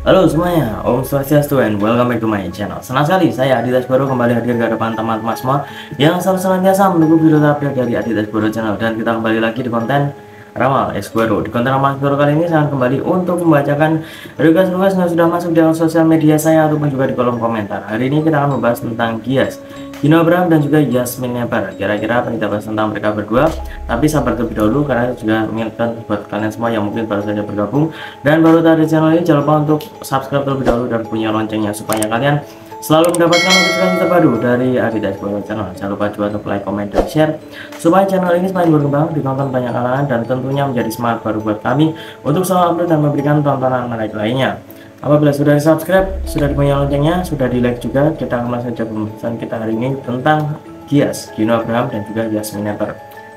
Halo semuanya, Om Swastiastu and welcome back to my channel. Senang sekali saya Adidas Baru kembali hadir ke depan teman-teman semua yang selalu senantiasa menunggu video update dari Adidas Baru channel. Dan kita kembali lagi di konten Ramal Baru. Di konten Ramal Baru kali ini saya akan kembali untuk membacakan request-request yang sudah masuk di sosial media saya ataupun juga di kolom komentar. Hari ini kita akan membahas tentang Gias, Gino Abraham dan juga Yasmin Neper. Kira-kira apa kita bahas tentang mereka berdua? Tapi sabar terlebih dahulu karena saya juga mengingatkan buat kalian semua yang mungkin baru saja bergabung dan baru tahu di channel ini, jangan lupa untuk subscribe terlebih dahulu dan punya loncengnya supaya kalian selalu mendapatkan notifikasi terbaru dari Adidas Baru channel. Jangan lupa juga untuk like, comment, dan share supaya channel ini semakin berkembang, ditonton banyak kalangan dan tentunya menjadi semangat baru buat kami untuk selalu upload dan memberikan tontonan menarik lainnya. Apabila sudah di subscribe, sudah punya loncengnya, sudah di like juga, kita akan langsung saja pembahasan kita hari ini tentang Gias, Gino Abraham dan juga Yasmin Neper.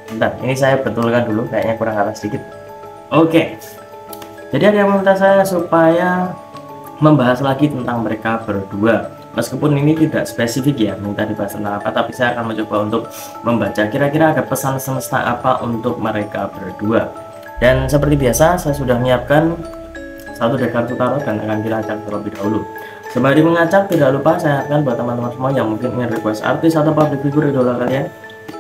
Bentar, ini saya betulkan dulu, kayaknya kurang arah sedikit. Oke, jadi ada yang meminta saya supaya membahas lagi tentang mereka berdua. Meskipun ini tidak spesifik ya, minta dibahas tentang apa, tapi saya akan mencoba untuk membaca kira-kira ada pesan semesta apa untuk mereka berdua. Dan seperti biasa, saya sudah menyiapkan satu deck kartu tarot dan akan kita acak terlebih dahulu. Sembari mengacak, tidak lupa saya akan buat teman-teman semua yang mungkin ingin request artis atau public figure idola kalian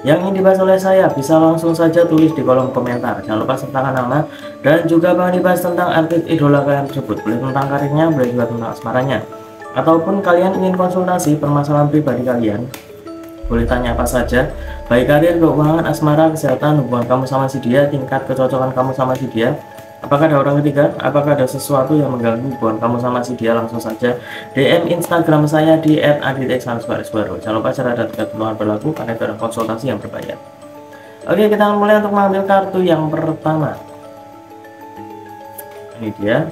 yang ingin dibahas oleh saya, bisa langsung saja tulis di kolom komentar. Jangan lupa sertakan nama dan juga mau dibahas tentang artis idola kalian tersebut, boleh tentang karirnya, boleh juga tentang asmaranya, ataupun kalian ingin konsultasi permasalahan pribadi kalian, boleh tanya apa saja, baik karir, keuangan, asmara, kesehatan, hubungan kamu sama si dia, tingkat kecocokan kamu sama si dia, apakah ada orang ketiga, apakah ada sesuatu yang mengganggu hubungan kamu sama si dia, langsung saja DM Instagram saya di @aditex_baru. Jangan lupa syarat dan ketentuan berlaku karena itu ada konsultasi yang berbayar. Oke, kita akan mulai untuk mengambil kartu yang pertama. Ini dia.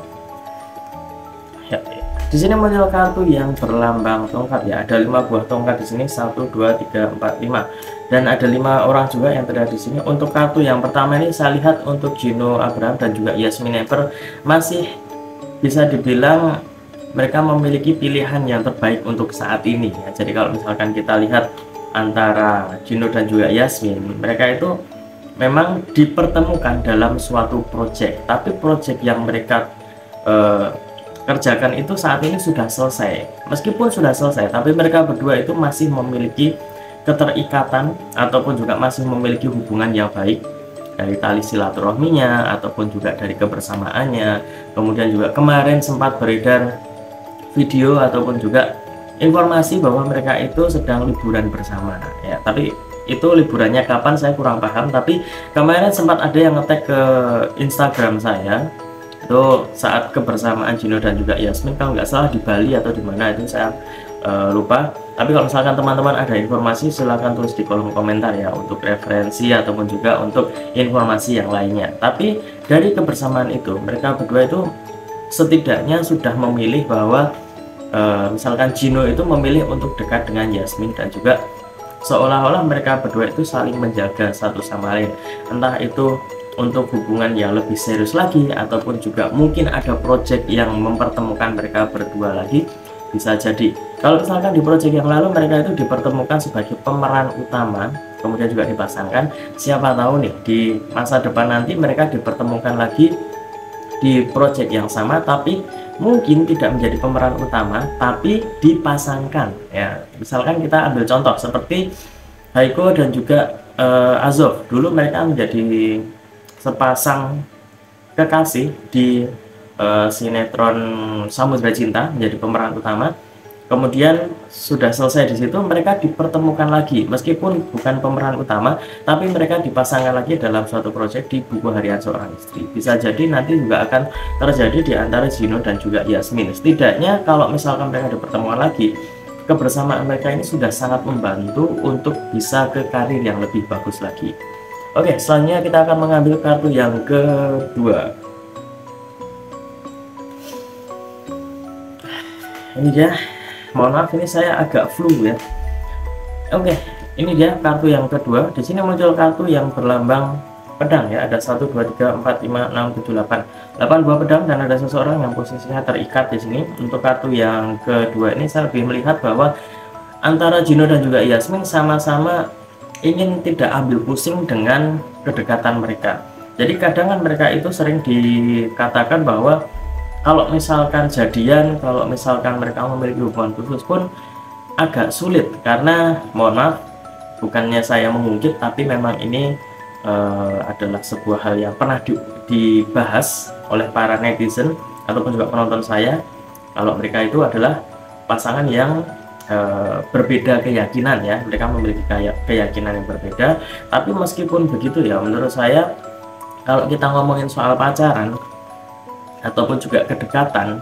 Ya, di sini muncul kartu yang berlambang tongkat ya. Ada 5 buah tongkat di sini, 1, 2, 3, 4, 5. Dan ada 5 orang juga yang terlihat di sini. Untuk kartu yang pertama ini saya lihat untuk Gino Abraham dan juga Yasmin Neper masih bisa dibilang mereka memiliki pilihan yang terbaik untuk saat ini ya. Jadi kalau misalkan kita lihat antara Gino dan juga Yasmin, mereka itu memang dipertemukan dalam suatu project, tapi project yang mereka kerjakan itu saat ini sudah selesai. Meskipun sudah selesai, tapi mereka berdua itu masih memiliki keterikatan ataupun juga masih memiliki hubungan yang baik dari tali silaturahminya ataupun juga dari kebersamaannya. Kemudian juga kemarin sempat beredar video ataupun juga informasi bahwa mereka itu sedang liburan bersama ya, tapi itu liburannya kapan saya kurang paham. Tapi kemarin sempat ada yang ngetek ke Instagram saya itu saat kebersamaan Gino dan juga Yasmin, kalau nggak salah di Bali atau di mana itu saya lupa. Tapi kalau misalkan teman-teman ada informasi, silahkan tulis di kolom komentar ya, untuk referensi ataupun juga untuk informasi yang lainnya. Tapi dari kebersamaan itu, mereka berdua itu setidaknya sudah memilih bahwa misalkan Gino itu memilih untuk dekat dengan Yasmin dan juga seolah-olah mereka berdua itu saling menjaga satu sama lain, entah itu untuk hubungan yang lebih serius lagi ataupun juga mungkin ada project yang mempertemukan mereka berdua lagi. Bisa jadi kalau misalkan di project yang lalu mereka itu dipertemukan sebagai pemeran utama, kemudian juga dipasangkan, siapa tahu nih di masa depan nanti mereka dipertemukan lagi di project yang sama tapi mungkin tidak menjadi pemeran utama tapi dipasangkan ya. Misalkan kita ambil contoh seperti Haiko dan juga Azov, dulu mereka menjadi sepasang kekasih di sinetron Samudra Cinta, menjadi pemeran utama. Kemudian sudah selesai di situ, mereka dipertemukan lagi meskipun bukan pemeran utama, tapi mereka dipasangkan lagi dalam suatu proyek di Buku Harian Seorang Istri. Bisa jadi nanti juga akan terjadi di antara Gino dan juga Yasmin. Setidaknya kalau misalkan mereka dipertemukan lagi, kebersamaan mereka ini sudah sangat membantu untuk bisa ke karir yang lebih bagus lagi. Oke, selanjutnya kita akan mengambil kartu yang kedua. Ini dia, mohon maaf ini saya agak flu ya. Oke, ini dia kartu yang kedua. Di sini muncul kartu yang berlambang pedang ya. Ada 1, 2, 3, 4, 5, 6, 7, 8 buah pedang dan ada seseorang yang posisinya terikat di sini. Untuk kartu yang kedua ini saya lebih melihat bahwa antara Gino dan juga Yasmin sama-sama ingin tidak ambil pusing dengan kedekatan mereka. Jadi kadang kan mereka itu sering dikatakan bahwa kalau misalkan jadian, kalau misalkan mereka memiliki hubungan khusus pun agak sulit, karena mohon maaf, bukannya saya mengungkit, tapi memang ini adalah sebuah hal yang pernah dibahas oleh para netizen ataupun juga penonton saya, kalau mereka itu adalah pasangan yang berbeda keyakinan ya, mereka memiliki keyakinan yang berbeda. Tapi meskipun begitu ya, menurut saya kalau kita ngomongin soal pacaran ataupun juga kedekatan,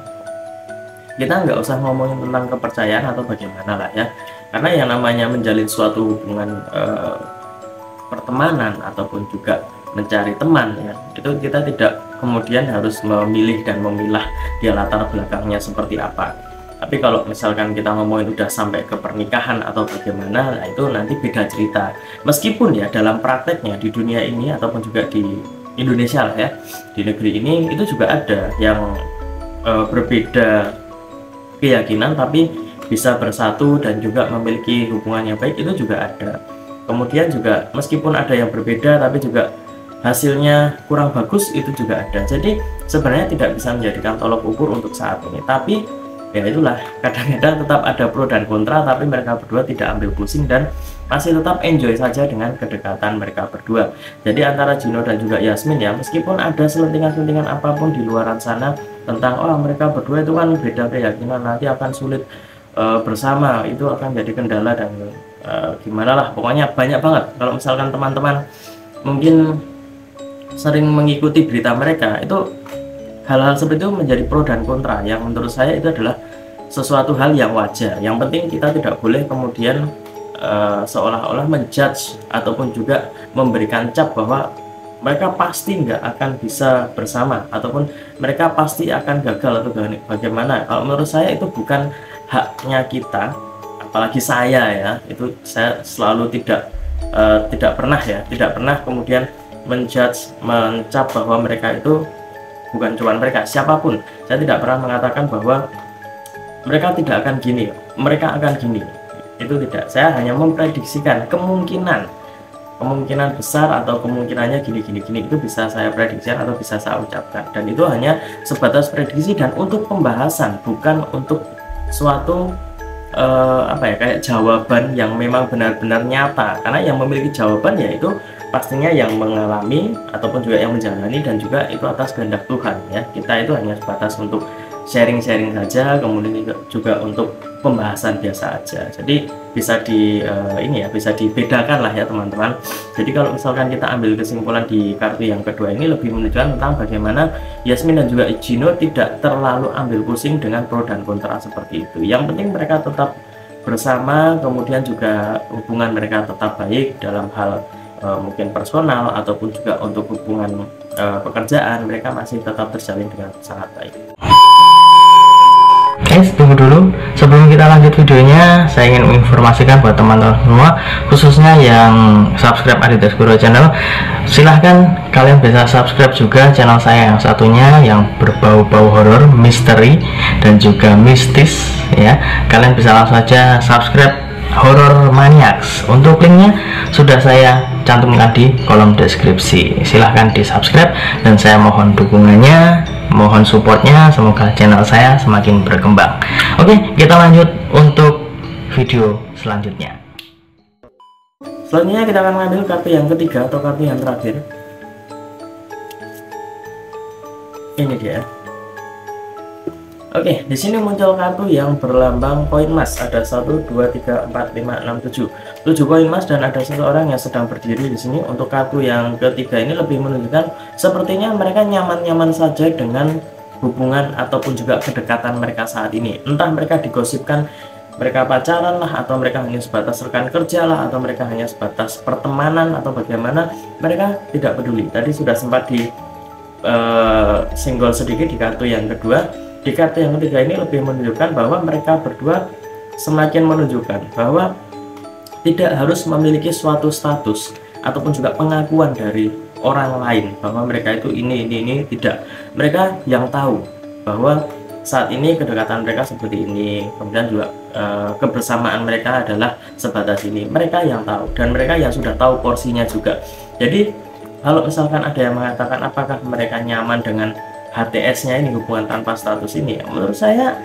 kita nggak usah ngomongin tentang kepercayaan atau bagaimana lah ya, karena yang namanya menjalin suatu hubungan pertemanan ataupun juga mencari teman ya, itu kita tidak kemudian harus memilih dan memilah dia latar belakangnya seperti apa. Tapi kalau misalkan kita ngomongin udah sampai ke pernikahan atau bagaimana, nah itu nanti beda cerita. Meskipun ya dalam prakteknya di dunia ini ataupun juga di Indonesia lah ya, di negeri ini itu juga ada yang berbeda keyakinan tapi bisa bersatu dan juga memiliki hubungan yang baik, itu juga ada. Kemudian juga meskipun ada yang berbeda tapi juga hasilnya kurang bagus, itu juga ada. Jadi sebenarnya tidak bisa menjadikan tolok ukur untuk saat ini, tapi ya itulah, kadang-kadang tetap ada pro dan kontra, tapi mereka berdua tidak ambil pusing dan masih tetap enjoy saja dengan kedekatan mereka berdua. Jadi antara Gino dan juga Yasmin ya, meskipun ada selentingan-selentingan apapun di luaran sana tentang mereka berdua itu kan beda keyakinan, nanti akan sulit bersama, itu akan jadi kendala dan gimana lah, pokoknya banyak banget. Kalau misalkan teman-teman mungkin sering mengikuti berita mereka, itu hal-hal seperti itu menjadi pro dan kontra, yang menurut saya itu adalah sesuatu hal yang wajar. Yang penting kita tidak boleh kemudian seolah-olah menjudge ataupun juga memberikan cap bahwa mereka pasti nggak akan bisa bersama ataupun mereka pasti akan gagal atau bagaimana. Kalau menurut saya itu bukan haknya kita, apalagi saya ya, itu saya selalu tidak pernah kemudian menjudge, mencap bahwa mereka itu, bukan cuma mereka, siapapun, saya tidak pernah mengatakan bahwa mereka tidak akan gini, mereka akan gini, itu tidak. Saya hanya memprediksikan kemungkinan besar atau kemungkinannya gini itu bisa saya prediksikan atau bisa saya ucapkan, dan itu hanya sebatas prediksi dan untuk pembahasan, bukan untuk suatu kayak jawaban yang memang benar-benar nyata, karena yang memiliki jawaban yaitu pastinya yang mengalami ataupun juga yang menjalani, dan juga itu atas kehendak Tuhan ya. Kita itu hanya sebatas untuk sharing-sharing saja, kemudian juga untuk pembahasan biasa aja. Jadi bisa bisa dibedakan lah ya teman-teman. Jadi kalau misalkan kita ambil kesimpulan di kartu yang kedua ini, lebih menunjukkan tentang bagaimana Yasmin dan juga Gino tidak terlalu ambil pusing dengan pro dan kontra seperti itu. Yang penting mereka tetap bersama, kemudian juga hubungan mereka tetap baik dalam hal mungkin personal ataupun juga untuk hubungan pekerjaan, mereka masih tetap terjalin dengan sangat baik. Guys, tunggu dulu, sebelum kita lanjut videonya, saya ingin menginformasikan buat teman-teman semua, khususnya yang subscribe Adidas Guru channel, silahkan kalian bisa subscribe juga channel saya yang satunya yang berbau-bau horor, misteri dan juga mistis ya. Kalian bisa langsung saja subscribe Horror Maniacs. Untuk linknya sudah saya cantumkan di kolom deskripsi. Silahkan di subscribe dan saya mohon dukungannya, mohon supportnya, semoga channel saya semakin berkembang. Oke, kita lanjut untuk video selanjutnya. Selanjutnya kita akan mengambil kartu yang ketiga atau kartu yang terakhir. Ini dia. Oke, di sini muncul kartu yang berlambang koin emas. Ada 1, 2, 3, 4, 5, 6, 7. 7 koin emas dan ada seseorang yang sedang berdiri di sini. Untuk kartu yang ketiga ini lebih menunjukkan sepertinya mereka nyaman-nyaman saja dengan hubungan ataupun juga kedekatan mereka saat ini. Entah mereka digosipkan mereka pacaran lah, atau mereka hanya sebatas rekan kerja lah, atau mereka hanya sebatas pertemanan atau bagaimana, mereka tidak peduli. Tadi sudah sempat di singgol sedikit di kartu yang kedua. Di kartu yang ketiga ini lebih menunjukkan bahwa mereka berdua semakin menunjukkan bahwa tidak harus memiliki suatu status ataupun juga pengakuan dari orang lain bahwa mereka itu ini, tidak. Mereka yang tahu bahwa saat ini kedekatan mereka seperti ini, kemudian juga kebersamaan mereka adalah sebatas ini. Mereka yang tahu, dan mereka yang sudah tahu porsinya juga. Jadi kalau misalkan ada yang mengatakan apakah mereka nyaman dengan HTS-nya ini, hubungan tanpa status ini, menurut saya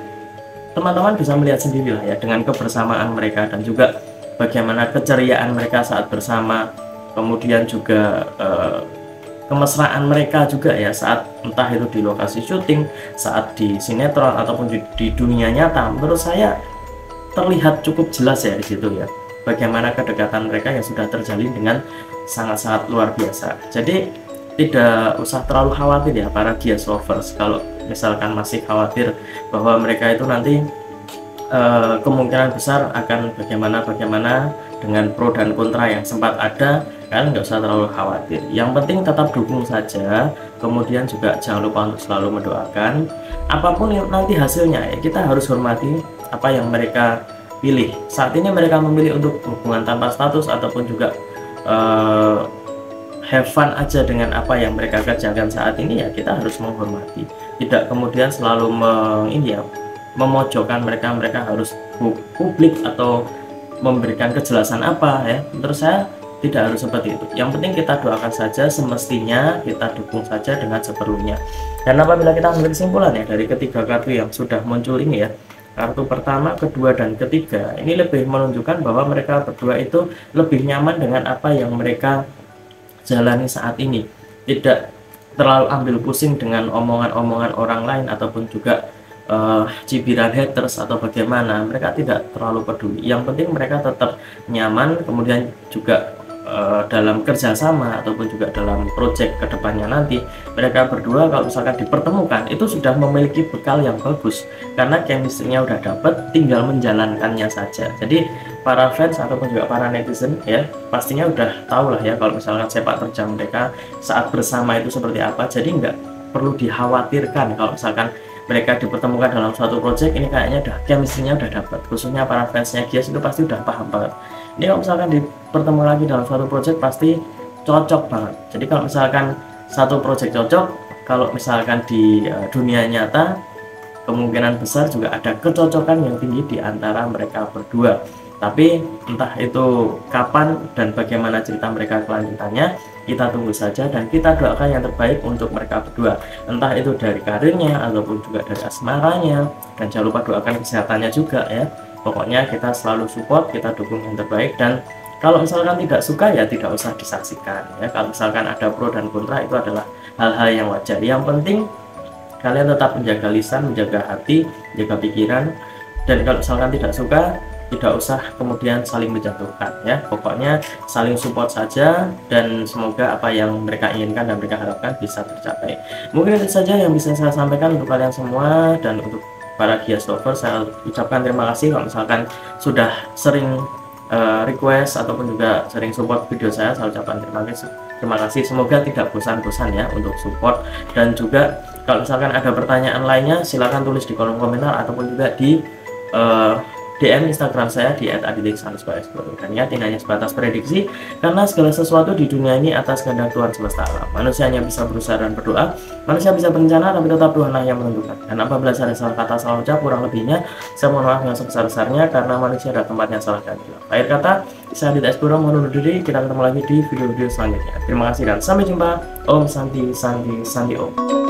teman-teman bisa melihat sendiri lah ya, dengan kebersamaan mereka dan juga bagaimana keceriaan mereka saat bersama, kemudian juga kemesraan mereka juga ya saat entah itu di lokasi syuting, saat di sinetron ataupun di dunia nyata. Menurut saya terlihat cukup jelas ya di situ ya, bagaimana kedekatan mereka yang sudah terjalin dengan sangat-sangat luar biasa. Jadi tidak usah terlalu khawatir ya para Gias lovers, kalau misalkan masih khawatir bahwa mereka itu nanti kemungkinan besar akan bagaimana dengan pro dan kontra yang sempat ada. Kalian nggak usah terlalu khawatir, yang penting tetap dukung saja, kemudian juga jangan lupa untuk selalu mendoakan. Apapun yang nanti hasilnya ya, kita harus hormati apa yang mereka pilih. Saat ini mereka memilih untuk hubungan tanpa status ataupun juga have fun aja dengan apa yang mereka kerjakan saat ini, ya kita harus menghormati, tidak kemudian selalu memojokkan mereka harus publik atau memberikan kejelasan apa ya. Menurut saya tidak harus seperti itu, yang penting kita doakan saja, semestinya kita dukung saja dengan seperlunya. Dan apabila kita ambil kesimpulan ya dari ketiga kartu yang sudah muncul ini ya, kartu pertama, kedua, dan ketiga ini lebih menunjukkan bahwa mereka berdua itu lebih nyaman dengan apa yang mereka jalani saat ini, tidak terlalu ambil pusing dengan omongan-omongan orang lain ataupun juga cibiran haters atau bagaimana. Mereka tidak terlalu peduli, yang penting mereka tetap nyaman, kemudian juga dalam kerjasama ataupun juga dalam project kedepannya nanti mereka berdua kalau misalkan dipertemukan itu sudah memiliki bekal yang bagus, karena chemistry-nya udah dapet, tinggal menjalankannya saja. Jadi para fans ataupun juga para netizen ya pastinya udah tahu lah ya kalau misalkan sepak terjang mereka saat bersama itu seperti apa. Jadi nggak perlu dikhawatirkan kalau misalkan mereka dipertemukan dalam suatu project ini, kayaknya udah chemistry-nya udah dapat. Khususnya para fansnya Gias itu pasti udah paham banget. Ini kalau misalkan dipertemukan lagi dalam suatu project pasti cocok banget. Jadi kalau misalkan satu project cocok, kalau misalkan di dunia nyata kemungkinan besar juga ada kecocokan yang tinggi di antara mereka berdua. Tapi entah itu kapan dan bagaimana cerita mereka kelanjutannya, kita tunggu saja dan kita doakan yang terbaik untuk mereka berdua, entah itu dari karirnya ataupun juga dari asmaranya. Dan jangan lupa doakan kesehatannya juga ya. Pokoknya kita selalu support, kita dukung yang terbaik. Dan kalau misalkan tidak suka ya tidak usah disaksikan ya. Kalau misalkan ada pro dan kontra itu adalah hal-hal yang wajar. Yang penting kalian tetap menjaga lisan, menjaga hati, menjaga pikiran. Dan kalau misalkan tidak suka, tidak usah kemudian saling menjatuhkan ya. Pokoknya saling support saja, dan semoga apa yang mereka inginkan dan mereka harapkan bisa tercapai. Mungkin itu saja yang bisa saya sampaikan untuk kalian semua. Dan untuk para Gias lover, saya ucapkan terima kasih kalau misalkan sudah sering request ataupun juga sering support video saya ucapkan terima kasih. Semoga tidak bosan-bosan ya untuk support. Dan juga kalau misalkan ada pertanyaan lainnya silahkan tulis di kolom komentar ataupun juga di DM Instagram saya di @aditix_explorer. Dan ya, tidak hanya sebatas prediksi, karena segala sesuatu di dunia ini atas kehendak Tuhan semesta alam. Manusia hanya bisa berusaha dan berdoa, manusia bisa berencana, tapi tetap Tuhanlah yang menentukan. Dan apabila ada salah kata, salah ucap, kurang lebihnya saya mohon maaf yang sebesar-besarnya, karena manusia ada tempatnya salah dan hilang. Akhir kata, saya Aditix Explorer mohon undur diri. Kita ketemu lagi di video-video selanjutnya. Terima kasih dan sampai jumpa. Om Santi Santi Santi Om.